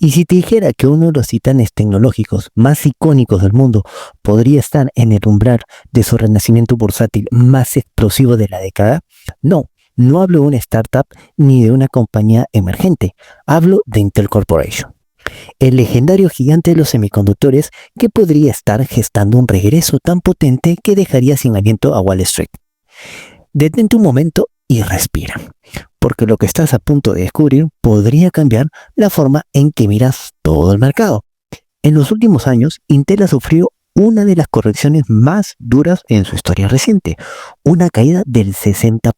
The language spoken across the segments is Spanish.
Y si te dijera que uno de los titanes tecnológicos más icónicos del mundo podría estar en el umbral de su renacimiento bursátil más explosivo de la década, no hablo de una startup ni de una compañía emergente, hablo de Intel Corporation, el legendario gigante de los semiconductores que podría estar gestando un regreso tan potente que dejaría sin aliento a Wall Street. Detente un momento y respira, porque lo que estás a punto de descubrir podría cambiar la forma en que miras todo el mercado. En los últimos años, Intel ha sufrido una de las correcciones más duras en su historia reciente, una caída del 60%,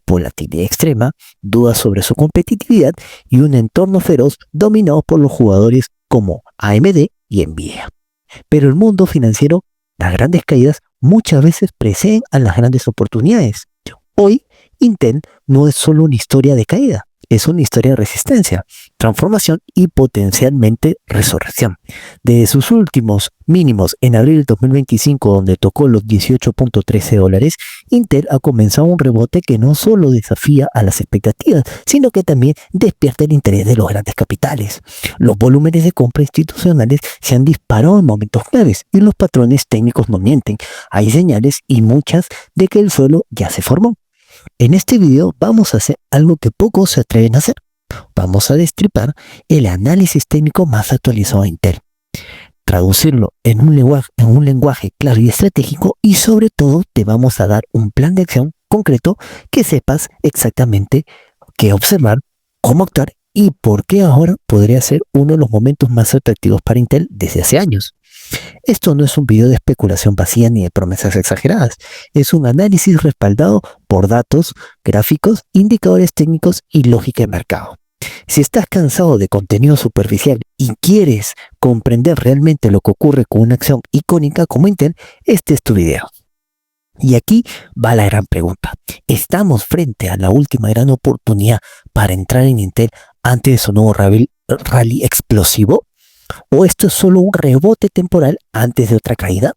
volatilidad extrema, dudas sobre su competitividad y un entorno feroz dominado por los jugadores como AMD y Nvidia. Pero el mundo financiero, las grandes caídas muchas veces preceden a las grandes oportunidades. Hoy, Intel no es solo una historia de caída, es una historia de resistencia, transformación y potencialmente resurrección. Desde sus últimos mínimos en abril del 2025, donde tocó los $18.13, Intel ha comenzado un rebote que no solo desafía a las expectativas, sino que también despierta el interés de los grandes capitales. Los volúmenes de compra institucionales se han disparado en momentos claves y los patrones técnicos no mienten. Hay señales y muchas de que el suelo ya se formó. En este video vamos a hacer algo que pocos se atreven a hacer. Vamos a destripar el análisis técnico más actualizado de Intel, traducirlo en un lenguaje claro y estratégico, y sobre todo te vamos a dar un plan de acción concreto que sepas exactamente qué observar, cómo actuar y por qué ahora podría ser uno de los momentos más atractivos para Intel desde hace años. Esto no es un video de especulación vacía ni de promesas exageradas, es un análisis respaldado por datos, gráficos, indicadores técnicos y lógica de mercado. Si estás cansado de contenido superficial y quieres comprender realmente lo que ocurre con una acción icónica como Intel, este es tu video. Y aquí va la gran pregunta. ¿Estamos frente a la última gran oportunidad para entrar en Intel antes de su nuevo rally explosivo? ¿O esto es solo un rebote temporal antes de otra caída?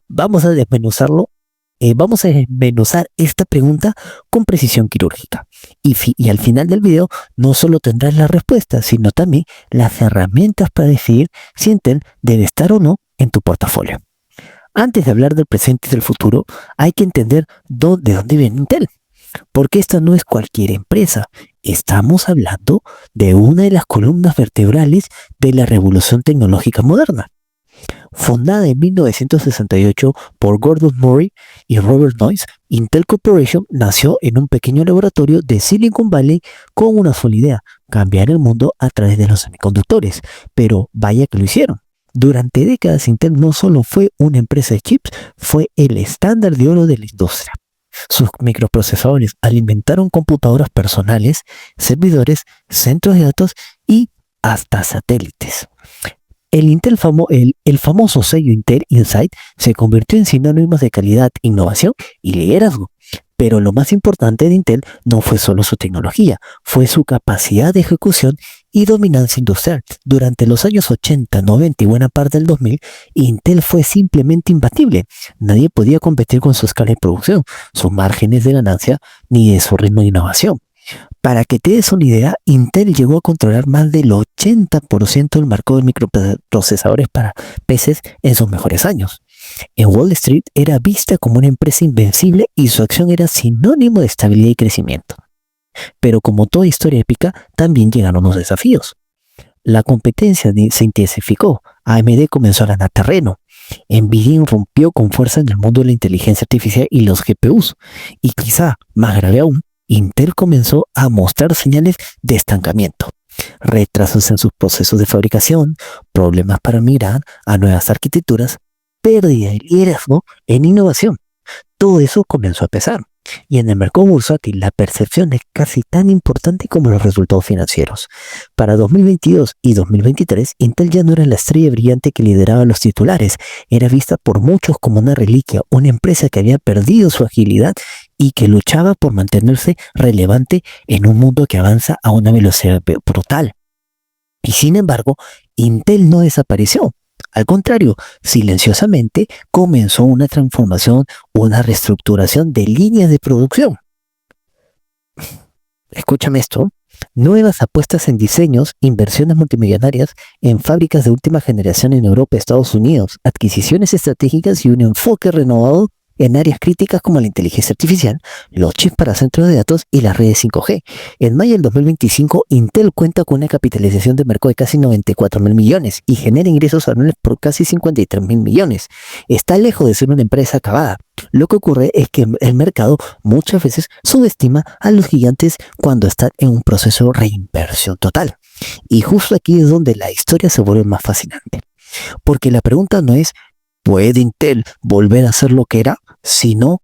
Vamos a desmenuzarlo. Vamos a desmenuzar esta pregunta con precisión quirúrgica. Y al final del video no solo tendrás la respuesta, sino también las herramientas para decidir si Intel debe estar o no en tu portafolio. Antes de hablar del presente y del futuro, hay que entender de dónde viene Intel. Porque esta no es cualquier empresa. Estamos hablando de una de las columnas vertebrales de la revolución tecnológica moderna. Fundada en 1968 por Gordon Murray y Robert Noyce, Intel Corporation nació en un pequeño laboratorio de Silicon Valley con una sola idea: cambiar el mundo a través de los semiconductores. Pero vaya que lo hicieron. Durante décadas Intel no solo fue una empresa de chips, fue el estándar de oro de la industria. Sus microprocesadores alimentaron computadoras personales, servidores, centros de datos y hasta satélites. El famoso sello Intel Inside se convirtió en sinónimos de calidad, innovación y liderazgo. Pero lo más importante de Intel no fue solo su tecnología, fue su capacidad de ejecución y dominancia industrial. Durante los años 80, 90 y buena parte del 2000, Intel fue simplemente imbatible. Nadie podía competir con su escala de producción, sus márgenes de ganancia ni de su ritmo de innovación. Para que te des una idea, Intel llegó a controlar más del 80% del mercado de microprocesadores para PCs en sus mejores años. En Wall Street era vista como una empresa invencible y su acción era sinónimo de estabilidad y crecimiento. Pero como toda historia épica, también llegaron los desafíos. La competencia se intensificó, AMD comenzó a ganar terreno, Nvidia irrumpió con fuerza en el mundo de la inteligencia artificial y los GPUs, y quizá más grave aún, Intel comenzó a mostrar señales de estancamiento, retrasos en sus procesos de fabricación, problemas para migrar a nuevas arquitecturas, pérdida de liderazgo en innovación. Todo eso comenzó a pesar. Y en el mercado bursátil la percepción es casi tan importante como los resultados financieros. Para 2022 y 2023, Intel ya no era la estrella brillante que lideraba los titulares. Era vista por muchos como una reliquia, una empresa que había perdido su agilidad y que luchaba por mantenerse relevante en un mundo que avanza a una velocidad brutal. Y sin embargo, Intel no desapareció. Al contrario, silenciosamente comenzó una transformación, una reestructuración de líneas de producción. Escúchame esto. Nuevas apuestas en diseños, inversiones multimillonarias en fábricas de última generación en Europa y Estados Unidos, adquisiciones estratégicas y un enfoque renovado en áreas críticas como la inteligencia artificial, los chips para centros de datos y las redes 5G. En mayo del 2025, Intel cuenta con una capitalización de mercado de casi 94.000 millones y genera ingresos anuales por casi 53.000 millones. Está lejos de ser una empresa acabada. Lo que ocurre es que el mercado muchas veces subestima a los gigantes cuando están en un proceso de reinversión total. Y justo aquí es donde la historia se vuelve más fascinante. Porque la pregunta no es ¿puede Intel volver a ser lo que era? Sino,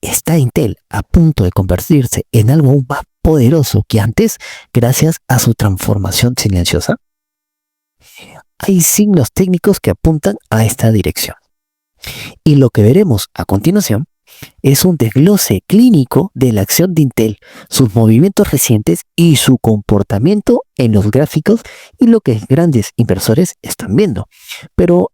¿está Intel a punto de convertirse en algo aún más poderoso que antes gracias a su transformación silenciosa? Hay signos técnicos que apuntan a esta dirección. Y lo que veremos a continuación es un desglose clínico de la acción de Intel, sus movimientos recientes y su comportamiento en los gráficos y lo que grandes inversores están viendo. Pero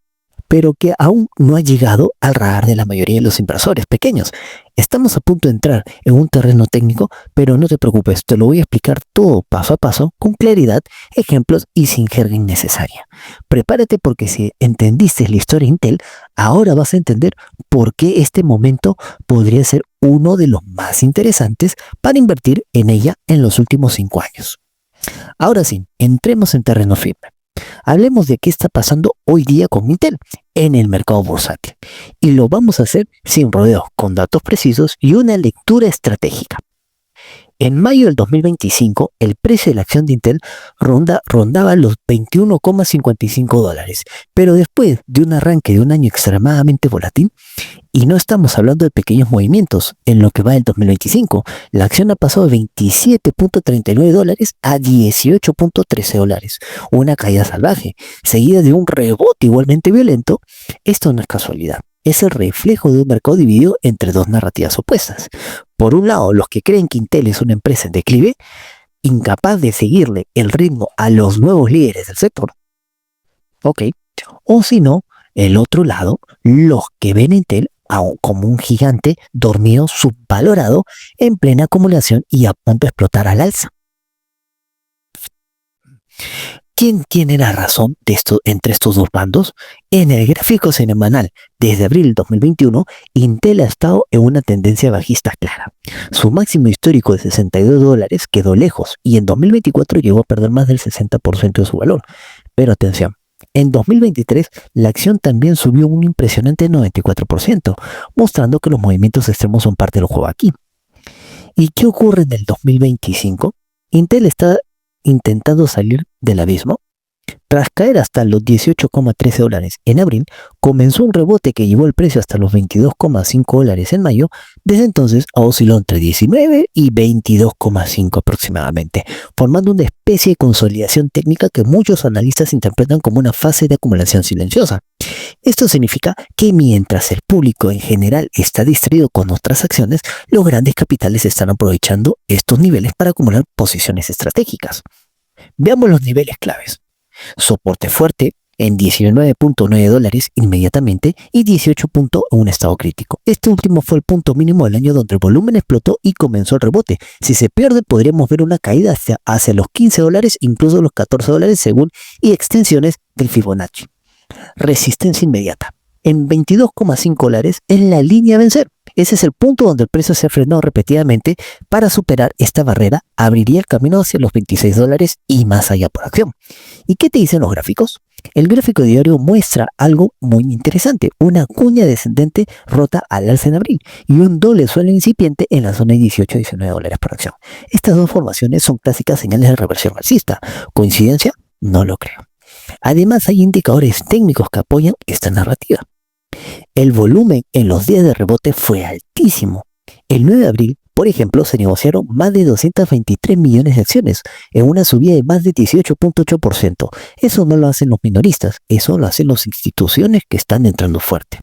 que aún no ha llegado al radar de la mayoría de los inversores pequeños. Estamos a punto de entrar en un terreno técnico, pero no te preocupes, te lo voy a explicar todo paso a paso, con claridad, ejemplos y sin jerga innecesaria. Prepárate porque si entendiste la historia de Intel, ahora vas a entender por qué este momento podría ser uno de los más interesantes para invertir en ella en los últimos 5 años. Ahora sí, entremos en terreno firme. Hablemos de qué está pasando hoy día con Intel en el mercado bursátil. Y lo vamos a hacer sin rodeos, con datos precisos y una lectura estratégica. En mayo del 2025, el precio de la acción de Intel rondaba los $21,55, pero después de un arranque de un año extremadamente volátil, y no estamos hablando de pequeños movimientos, en lo que va del 2025, la acción ha pasado de $27.39 a $18.13, una caída salvaje, seguida de un rebote igualmente violento. Esto no es casualidad. Es el reflejo de un mercado dividido entre dos narrativas opuestas. Por un lado, los que creen que Intel es una empresa en declive, incapaz de seguirle el ritmo a los nuevos líderes del sector. Ok. O si no, el otro lado, los que ven a Intel como un gigante dormido subvalorado en plena acumulación y a punto de explotar al alza. ¿Quién tiene la razón de entre estos dos bandos? En el gráfico semanal, desde abril del 2021, Intel ha estado en una tendencia bajista clara. Su máximo histórico de $62 quedó lejos y en 2024 llegó a perder más del 60% de su valor. Pero atención, en 2023 la acción también subió un impresionante 94%, mostrando que los movimientos extremos son parte del juego aquí. ¿Y qué ocurre en el 2025? Intel está intentando salir del abismo. Tras caer hasta los $18,13 en abril, comenzó un rebote que llevó el precio hasta los $22,5 en mayo. Desde entonces ha oscilado entre 19 y 22,5 aproximadamente, formando una especie de consolidación técnica que muchos analistas interpretan como una fase de acumulación silenciosa. Esto significa que mientras el público en general está distraído con otras acciones, los grandes capitales están aprovechando estos niveles para acumular posiciones estratégicas. Veamos los niveles claves. Soporte fuerte en $19.9 inmediatamente y 18 puntos en un estado crítico. Este último fue el punto mínimo del año donde el volumen explotó y comenzó el rebote. Si se pierde, podríamos ver una caída hacia los $15, incluso los $14 según y extensiones del Fibonacci. Resistencia inmediata. En $22,5 es la línea a vencer. Ese es el punto donde el precio se ha frenado repetidamente. Para superar esta barrera, abriría el camino hacia los $26 y más allá por acción. ¿Y qué te dicen los gráficos? El gráfico diario muestra algo muy interesante, una cuña descendente rota al alza en abril y un doble suelo incipiente en la zona de $18-19 por acción. Estas dos formaciones son clásicas señales de reversión alcista. ¿Coincidencia? No lo creo. Además, hay indicadores técnicos que apoyan esta narrativa. El volumen en los días de rebote fue altísimo. El 9 de abril, por ejemplo, se negociaron más de 223 millones de acciones, en una subida de más de 18.8%. Eso no lo hacen los minoristas, eso lo hacen las instituciones que están entrando fuerte.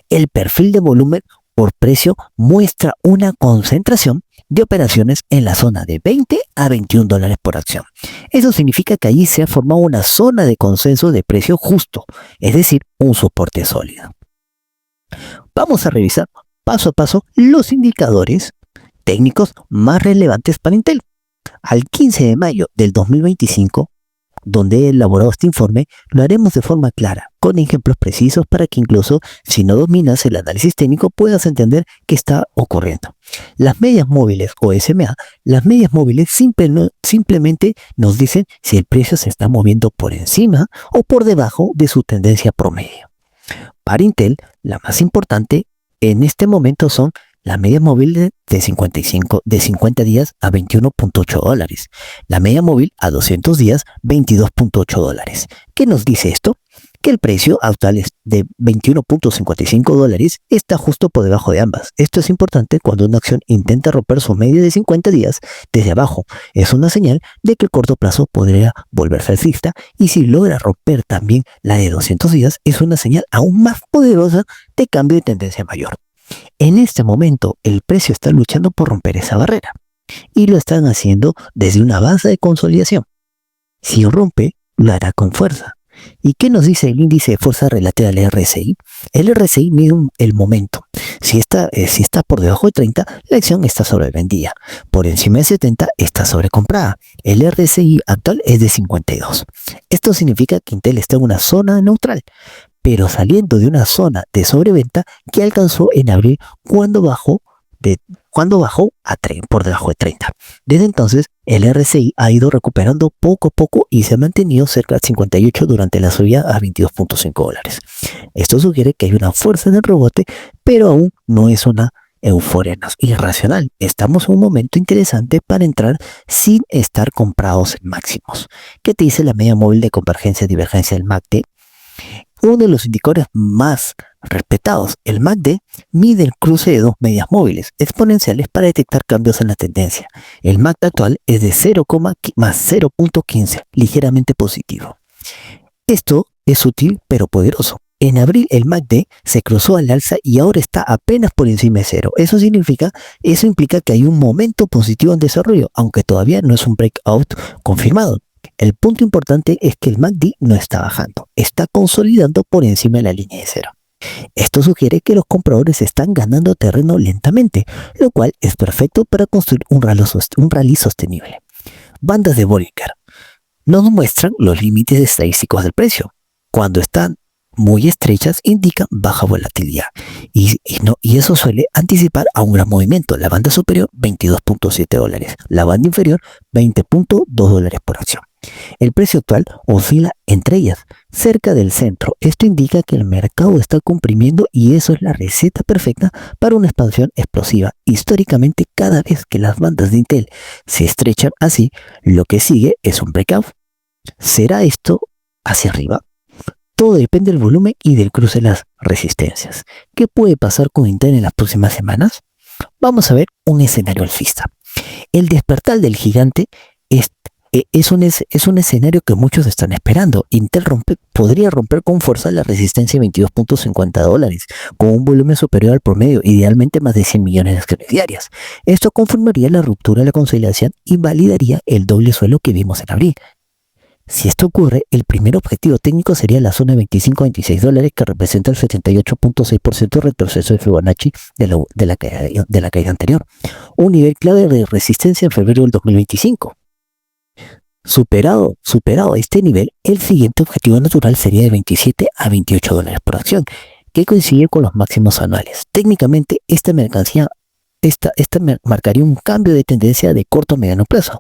El perfil de volumen por precio muestra una concentración de operaciones en la zona de $20 a $21 por acción. Eso significa que allí se ha formado una zona de consenso de precio justo, es decir, un soporte sólido. Vamos a revisar paso a paso los indicadores técnicos más relevantes para Intel. Al 15 de mayo del 2025, donde he elaborado este informe, lo haremos de forma clara, con ejemplos precisos para que incluso si no dominas el análisis técnico puedas entender qué está ocurriendo. Las medias móviles o SMA, las medias móviles simplemente nos dicen si el precio se está moviendo por encima o por debajo de su tendencia promedio. Para Intel, la más importante en este momento son la media móvil de 50 días a $21.8. La media móvil a 200 días, $22.8. ¿Qué nos dice esto? Que el precio actual es de $21.55 está justo por debajo de ambas. Esto es importante cuando una acción intenta romper su media de 50 días desde abajo. Es una señal de que el corto plazo podría volverse alcista, y si logra romper también la de 200 días es una señal aún más poderosa de cambio de tendencia mayor. En este momento el precio está luchando por romper esa barrera y lo están haciendo desde una base de consolidación. Si rompe, lo hará con fuerza. ¿Y qué nos dice el índice de fuerza relativa al RSI? El RSI mide el momento. Si está por debajo de 30, la acción está sobrevendida. Por encima de 70, está sobrecomprada. El RSI actual es de 52. Esto significa que Intel está en una zona neutral, pero saliendo de una zona de sobreventa que alcanzó en abril cuando bajó por debajo de 30. Desde entonces, el RSI ha ido recuperando poco a poco y se ha mantenido cerca de 58 durante la subida a $22.5. Esto sugiere que hay una fuerza en el rebote, pero aún no es una euforia irracional. Estamos en un momento interesante para entrar sin estar comprados en máximos. ¿Qué te dice la media móvil de convergencia y divergencia del MACD? Uno de los indicadores más respetados, el MACD, mide el cruce de dos medias móviles exponenciales para detectar cambios en la tendencia. El MACD actual es de 0, más 0.15, ligeramente positivo. Esto es sutil pero poderoso. En abril el MACD se cruzó al alza y ahora está apenas por encima de cero. Eso implica que hay un momento positivo en desarrollo, aunque todavía no es un breakout confirmado. El punto importante es que el MACD no está bajando, está consolidando por encima de la línea de cero. Esto sugiere que los compradores están ganando terreno lentamente, lo cual es perfecto para construir un rally sostenible. Bandas de Bollinger nos muestran los límites estadísticos del precio. Cuando están muy estrechas indican baja volatilidad y eso suele anticipar a un gran movimiento. La banda superior $22.7, la banda inferior $20.2 por acción. El precio actual oscila entre ellas, cerca del centro. Esto indica que el mercado está comprimiendo y eso es la receta perfecta para una expansión explosiva. Históricamente, cada vez que las bandas de Intel se estrechan así, lo que sigue es un breakout. ¿Será esto hacia arriba? Todo depende del volumen y del cruce de las resistencias. ¿Qué puede pasar con Intel en las próximas semanas? Vamos a ver un escenario alcista. El despertar del gigante es un escenario que muchos están esperando. Intel podría romper con fuerza la resistencia de $22.50 con un volumen superior al promedio, idealmente más de 100 millones de acciones diarias. Esto confirmaría la ruptura de la consolidación y validaría el doble suelo que vimos en abril. Si esto ocurre, el primer objetivo técnico sería la zona de $25.26, que representa el 78.6% de retroceso de Fibonacci de la caída anterior. Un nivel clave de resistencia en febrero del 2025. Superado este nivel, el siguiente objetivo natural sería de $27 a $28 por acción, que coincide con los máximos anuales. Técnicamente, esta marcaría un cambio de tendencia de corto a mediano plazo.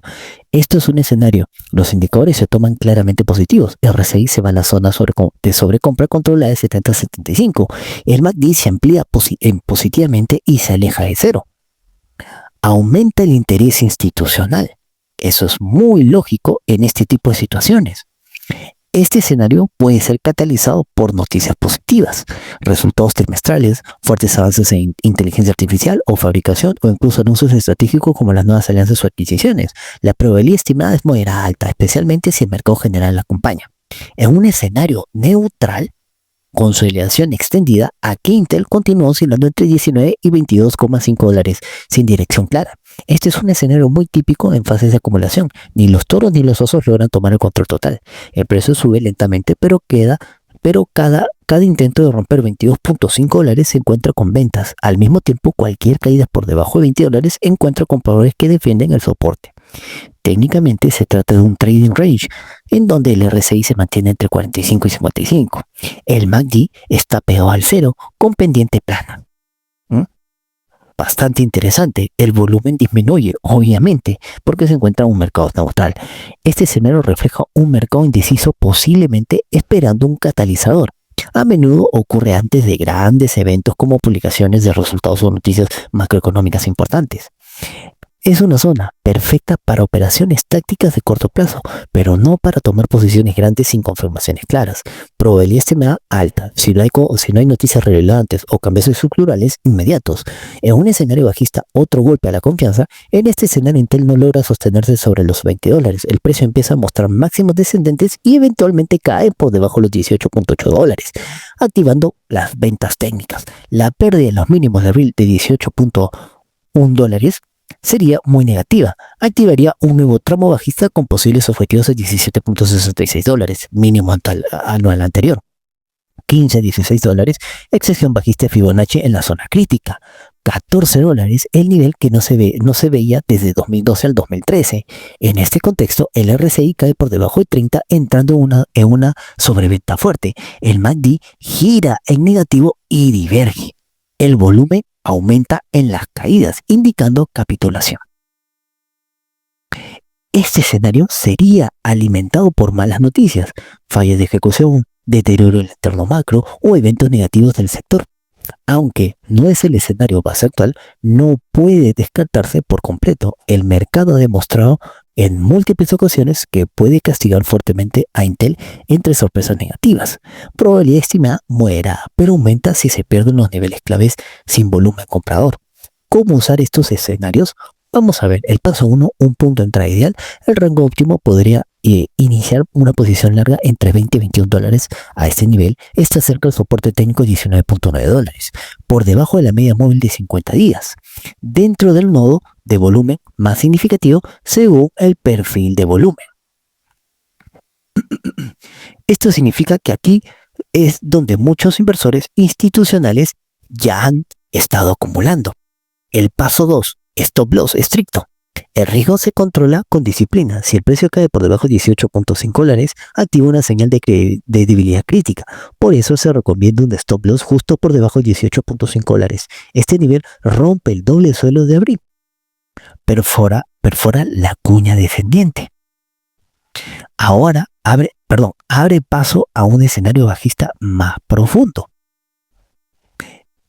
Esto es un escenario. Los indicadores se toman claramente positivos. El RSI se va a la zona de sobrecompra controlada de 70 a 75. El MACD se amplía positivamente y se aleja de cero. Aumenta el interés institucional. Eso es muy lógico en este tipo de situaciones. Este escenario puede ser catalizado por noticias positivas, resultados trimestrales, fuertes avances en inteligencia artificial o fabricación, o incluso anuncios estratégicos como las nuevas alianzas o adquisiciones. La probabilidad estimada es moderada alta, especialmente si el mercado general la acompaña. En un escenario neutral, consolidación extendida, aquí Intel continúa oscilando entre $19 y $22.5 sin dirección clara. Este es un escenario muy típico en fases de acumulación. Ni los toros ni los osos logran tomar el control total. El precio sube lentamente, pero cada intento de romper $22.5 se encuentra con ventas. Al mismo tiempo, cualquier caída por debajo de $20 encuentra compradores que defienden el soporte. Técnicamente se trata de un trading range, en donde el RSI se mantiene entre 45 y 55. El MACD está pegado al cero con pendiente plana. Bastante interesante, el volumen disminuye, obviamente, porque se encuentra en un mercado neutral. Este escenario refleja un mercado indeciso, posiblemente esperando un catalizador. A menudo ocurre antes de grandes eventos como publicaciones de resultados o noticias macroeconómicas importantes. Es una zona perfecta para operaciones tácticas de corto plazo, pero no para tomar posiciones grandes sin confirmaciones claras. Probabilidad estimada alta, si no hay noticias relevantes o cambios estructurales inmediatos. En un escenario bajista, otro golpe a la confianza. En este escenario Intel no logra sostenerse sobre los $20. El precio empieza a mostrar máximos descendentes y eventualmente cae por debajo de los $18.8, activando las ventas técnicas. La pérdida en los mínimos de abril de $18.1 sería muy negativa. Activaría un nuevo tramo bajista con posibles objetivos de $17.66, mínimo anual anterior. $15-16, excepción bajista de Fibonacci en la zona crítica. $14, el nivel que no se veía desde 2012 al 2013. En este contexto, el RSI cae por debajo de 30, entrando en una sobreventa fuerte. El MACD gira en negativo y diverge. El volumen aumenta en las caídas, indicando capitulación. Este escenario sería alimentado por malas noticias, fallas de ejecución, deterioro en el entorno macro o eventos negativos del sector. Aunque no es el escenario base actual, no puede descartarse por completo. El mercado ha demostrado en múltiples ocasiones que puede castigar fuertemente a Intel entre sorpresas negativas. Probabilidad estimada moderada, pero aumenta si se pierden los niveles claves sin volumen comprador. ¿Cómo usar estos escenarios? Vamos a ver, el paso 1, un punto de entrada ideal. El rango óptimo podría iniciar una posición larga entre $20 y $21 a este nivel. Está cerca del soporte técnico de $19.9, por debajo de la media móvil de 50 días, dentro del nodo de volumen más significativo según el perfil de volumen. Esto significa que aquí es donde muchos inversores institucionales ya han estado acumulando. El paso 2, stop loss estricto. El riesgo se controla con disciplina. Si el precio cae por debajo de $18.5, activa una señal de debilidad crítica. Por eso se recomienda un stop loss justo por debajo de $18.5. Este nivel rompe el doble suelo de abril. Perfora la cuña descendiente. Ahora abre paso a un escenario bajista más profundo.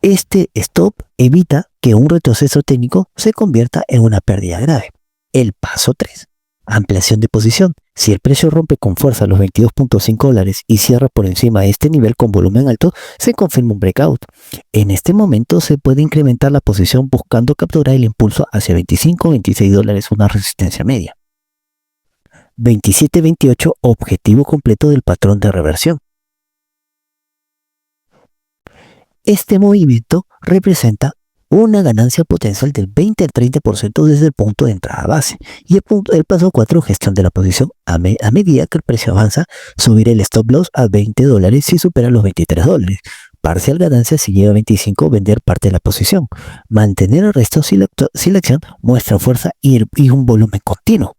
Este stop evita que un retroceso técnico se convierta en una pérdida grave. El paso 3. Ampliación de posición. Si el precio rompe con fuerza los $22.5 y cierra por encima de este nivel con volumen alto, se confirma un breakout. En este momento se puede incrementar la posición buscando capturar el impulso hacia $25-26, una resistencia media. 27-28, objetivo completo del patrón de reversión. Este movimiento representa una ganancia potencial del 20 al 30% desde el punto de entrada base. Y el paso 4, gestión de la posición. A medida que el precio avanza, subir el stop loss a $20 si supera los $23. Parcial ganancia si llega a 25, vender parte de la posición. Mantener el resto si la acción muestra fuerza y un volumen continuo.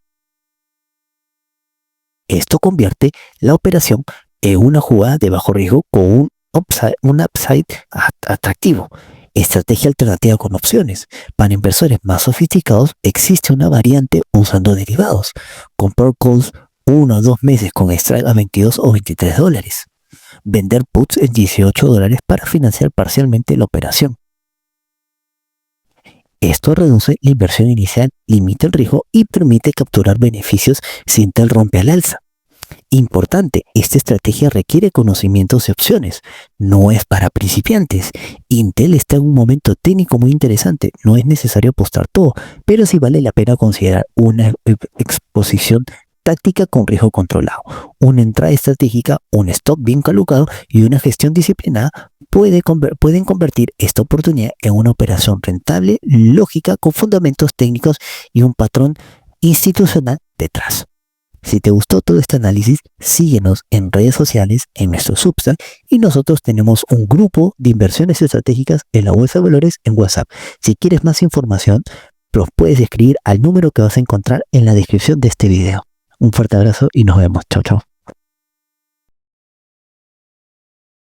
Esto convierte la operación en una jugada de bajo riesgo con un upside atractivo. Estrategia alternativa con opciones. Para inversores más sofisticados existe una variante usando derivados. Comprar calls 1 o 2 meses con strike a $22 o $23. Vender puts en $18 para financiar parcialmente la operación. Esto reduce la inversión inicial, limita el riesgo y permite capturar beneficios si Intel rompe al alza. Importante, esta estrategia requiere conocimientos y opciones, no es para principiantes. Intel está en un momento técnico muy interesante, no es necesario apostar todo, pero sí vale la pena considerar una exposición táctica con riesgo controlado. Una entrada estratégica, un stop bien colocado y una gestión disciplinada pueden convertir esta oportunidad en una operación rentable, lógica, con fundamentos técnicos y un patrón institucional detrás. Si te gustó todo este análisis, síguenos en redes sociales, en nuestro Substack, y nosotros tenemos un grupo de inversiones estratégicas en la Bolsa de Valores en WhatsApp. Si quieres más información, los puedes escribir al número que vas a encontrar en la descripción de este video. Un fuerte abrazo y nos vemos. Chao, chao.